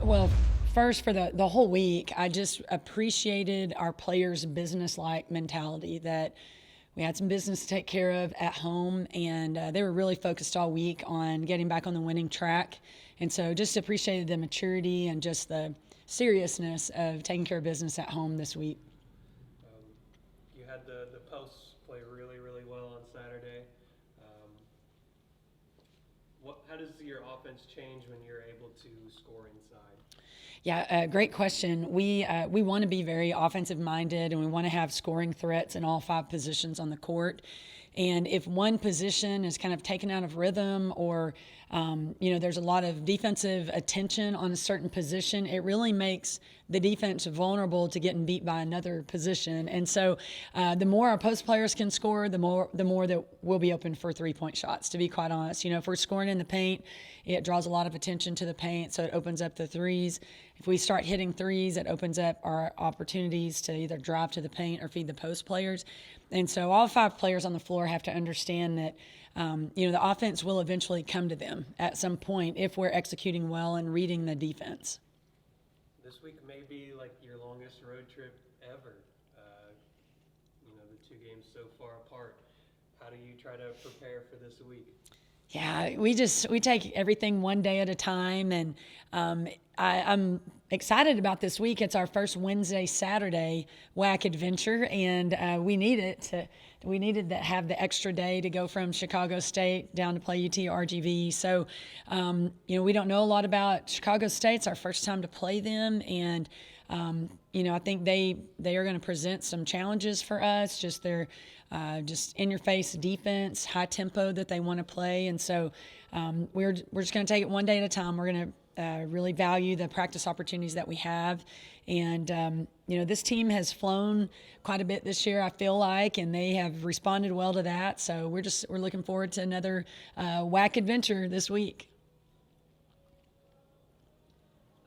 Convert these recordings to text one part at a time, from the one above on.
Well, first, for the whole week, I just appreciated our players' business-like mentality that we had some business to take care of at home, and they were really focused all week on getting back on the winning track. And so just appreciated the maturity and just the seriousness of taking care of business at home this week. Um, you had the posts play really, really well on Saturday. Um, how does your offense change when you're able to score inside? Yeah, great question. We want to be very offensive minded, and we want to have scoring threats in all five positions on the court. And if one position is kind of taken out of rhythm, or there's a lot of defensive attention on a certain position, it really makes the defense vulnerable to getting beat by another position. And so, the more our post players can score, the more that we'll be open for 3-point shots. To be quite honest, if we're scoring in the paint, it draws a lot of attention to the paint, so it opens up the threes. If we start hitting threes, it opens up our opportunities to either drive to the paint or feed the post players. And so all five players on the floor have to understand that the offense will eventually come to them at some point if we're executing well and reading the defense. This week may be like your longest road trip ever. The two games so far apart. How do you try to prepare for this week? Yeah, we take everything one day at a time, and I'm excited about this week. It's our first Wednesday Saturday WAC adventure, and we needed to have the extra day to go from Chicago State down to play UT RGV. So we don't know a lot about Chicago State. It's our first time to play them, and I think they are going to present some challenges for us. Just their just in-your-face defense, high tempo that they want to play, and so we're just going to take it one day at a time. We're going to really value the practice opportunities that we have, and this team has flown quite a bit this year, I feel like, and they have responded well to that. So we're looking forward to another WAC adventure this week.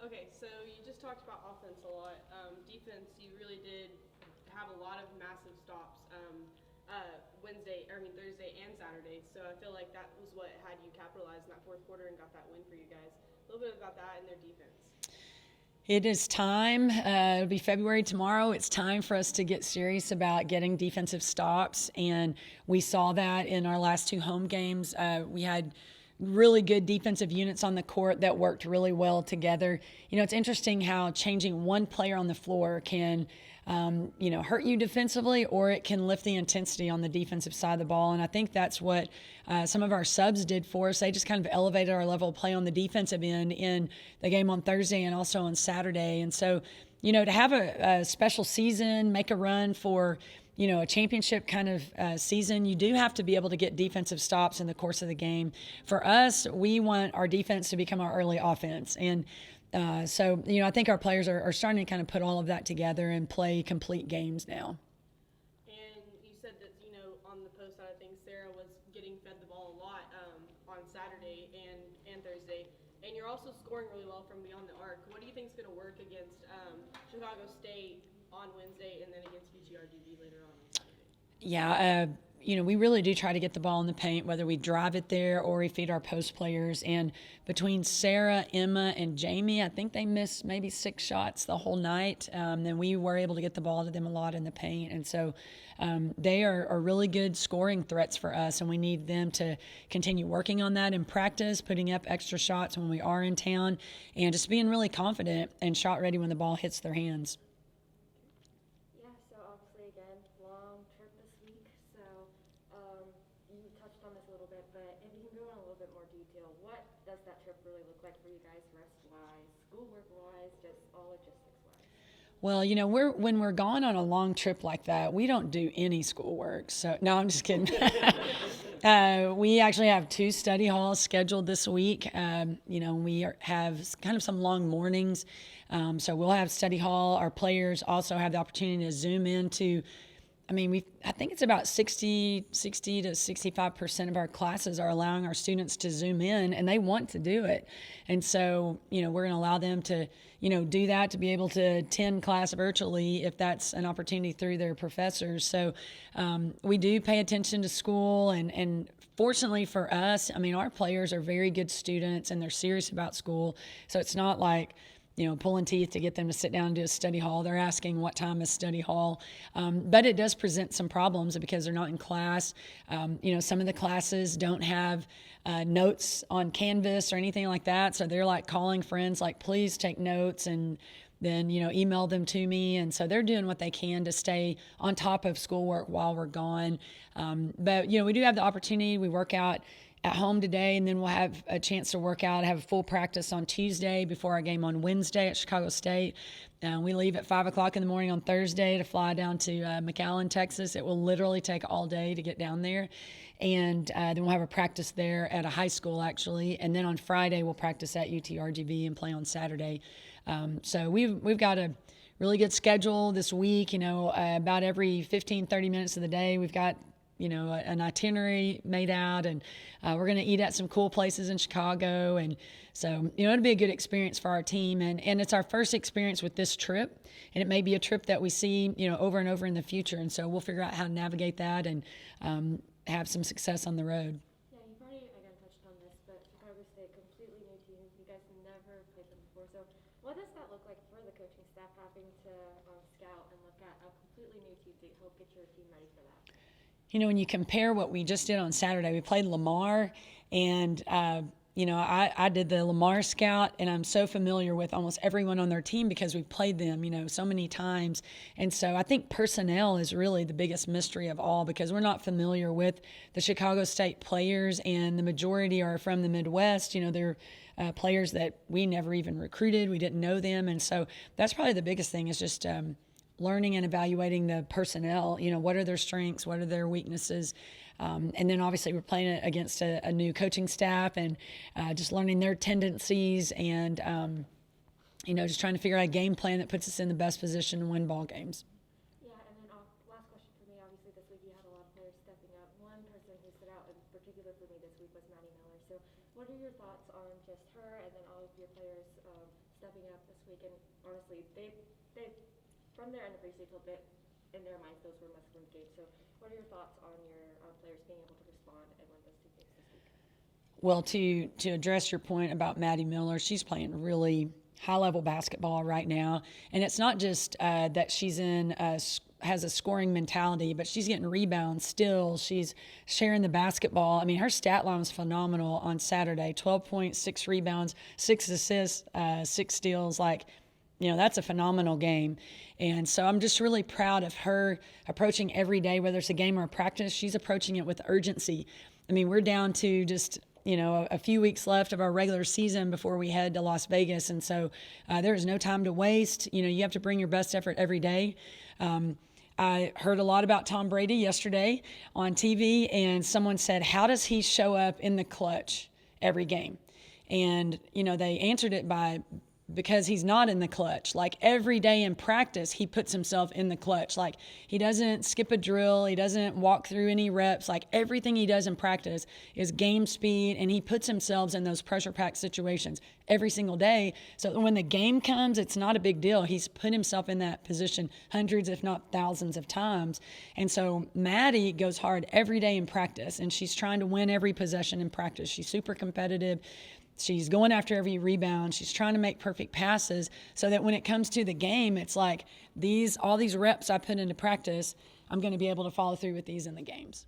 Okay, so you just talked about offense a lot. Defense, you really did have a lot of massive stops Thursday and Saturday. So I feel like that was what had you capitalize in that fourth quarter and got that win for you guys. A little bit about that and their defense. It is time. It'll be February tomorrow. It's time for us to get serious about getting defensive stops, and we saw that in our last two home games. We had really good defensive units on the court that worked really well together. It's interesting how changing one player on the floor can hurt you defensively, or it can lift the intensity on the defensive side of the ball. And I think that's what some of our subs did for us. They just kind of elevated our level of play on the defensive end in the game on Thursday and also on Saturday. And so, to have a special season, make a run for a championship kind of season, you do have to be able to get defensive stops in the course of the game. For us, we want our defense to become our early offense. And so I think our players are starting to kind of put all of that together and play complete games now. And you said that, on the post side of things, Sarah was getting fed the ball a lot on Saturday and Thursday. And you're also scoring really well from beyond the arc. What do you think is going to work against Chicago State on Wednesday and then against UTRGV later on Saturday? Yeah, we really do try to get the ball in the paint, whether we drive it there or we feed our post players. And between Sarah, Emma, and Jamie, I think they missed maybe 6 shots the whole night. And we were able to get the ball to them a lot in the paint. And so they are really good scoring threats for us, and we need them to continue working on that in practice, putting up extra shots when we are in town, and just being really confident and shot ready when the ball hits their hands. What does that trip really look like for you guys, rest-wise, schoolwork-wise, just all logistics-wise? Well, when we're gone on a long trip like that, we don't do any schoolwork. So, no, I'm just kidding. We actually have 2 study halls scheduled this week. Have kind of some long mornings. So we'll have study hall. Our players also have the opportunity to Zoom into I think it's about 60 to 65% of our classes are allowing our students to Zoom in, and they want to do it. And so, we're going to allow them to, do that, to be able to attend class virtually if that's an opportunity through their professors. So we do pay attention to school and fortunately for us, I mean, our players are very good students and they're serious about school. So it's not like, pulling teeth to get them to sit down and do a study hall. They're asking what time is study hall. But it does present some problems because they're not in class. Some of the classes don't have notes on Canvas or anything like that. So they're like calling friends, like, please take notes and then, email them to me. And so they're doing what they can to stay on top of schoolwork while we're gone. But we do have the opportunity. We work out at home today, and then we'll have a chance to work out, have full practice on Tuesday before our game on Wednesday at Chicago State. We leave at 5 o'clock in the morning on Thursday to fly down to McAllen, Texas. It will literally take all day to get down there. And then we'll have a practice there at a high school, actually. And then on Friday, we'll practice at UTRGV and play on Saturday. So we've got a really good schedule this week. About every 15, 30 minutes of the day, we've got an itinerary made out, and we're going to eat at some cool places in Chicago. And so, it'll be a good experience for our team. And it's our first experience with this trip, and it may be a trip that we see, over and over in the future. And so we'll figure out how to navigate that and have some success on the road. Yeah, you've already, again, touched on this, but Chicago State, completely new team. You guys never played them before. So what does that look like for the coaching staff, having to scout and look at a completely new team to help get your team ready for that? When you compare what we just did on Saturday, we played Lamar, and, I did the Lamar scout, and I'm so familiar with almost everyone on their team because we've played them, so many times. And so I think personnel is really the biggest mystery of all because we're not familiar with the Chicago State players, and the majority are from the Midwest. They're players that we never even recruited. We didn't know them. And so that's probably the biggest thing is just learning and evaluating the personnel, what are their strengths, what are their weaknesses. And then obviously we're playing against a new coaching staff and just learning their tendencies and, just trying to figure out a game plan that puts us in the best position to win ball games. Yeah, and then last question for me, obviously this week you had a lot of players stepping up. One person who stood out in particular for me this week was Maddie Miller. So what are your thoughts on just her and then all of your players stepping up this week? And honestly, they from their end of race, they told that in their minds those were must-win games. So what are your thoughts on your players being able to respond and win those two games this week? Well, to address your point about Maddie Miller, she's playing really high-level basketball right now. And it's not just that she's has a scoring mentality, but she's getting rebounds still. She's sharing the basketball. I mean, her stat line was phenomenal on Saturday, 12 points, 6 rebounds, 6 assists, 6 steals. That's a phenomenal game. And so I'm just really proud of her approaching every day, whether it's a game or a practice. She's approaching it with urgency. I mean, we're down to just, a few weeks left of our regular season before we head to Las Vegas. And so there is no time to waste. You have to bring your best effort every day. I heard a lot about Tom Brady yesterday on TV, and someone said, how does he show up in the clutch every game? And, they answered it because he's not in the clutch. Like every day in practice, he puts himself in the clutch. Like he doesn't skip a drill. He doesn't walk through any reps. Like everything he does in practice is game speed, and he puts himself in those pressure-packed situations every single day. So when the game comes, it's not a big deal. He's put himself in that position hundreds, if not thousands of times. And so Maddie goes hard every day in practice, and she's trying to win every possession in practice. She's super competitive. She's going after every rebound. She's trying to make perfect passes so that when it comes to the game, it's like all these reps I put into practice, I'm going to be able to follow through with these in the games.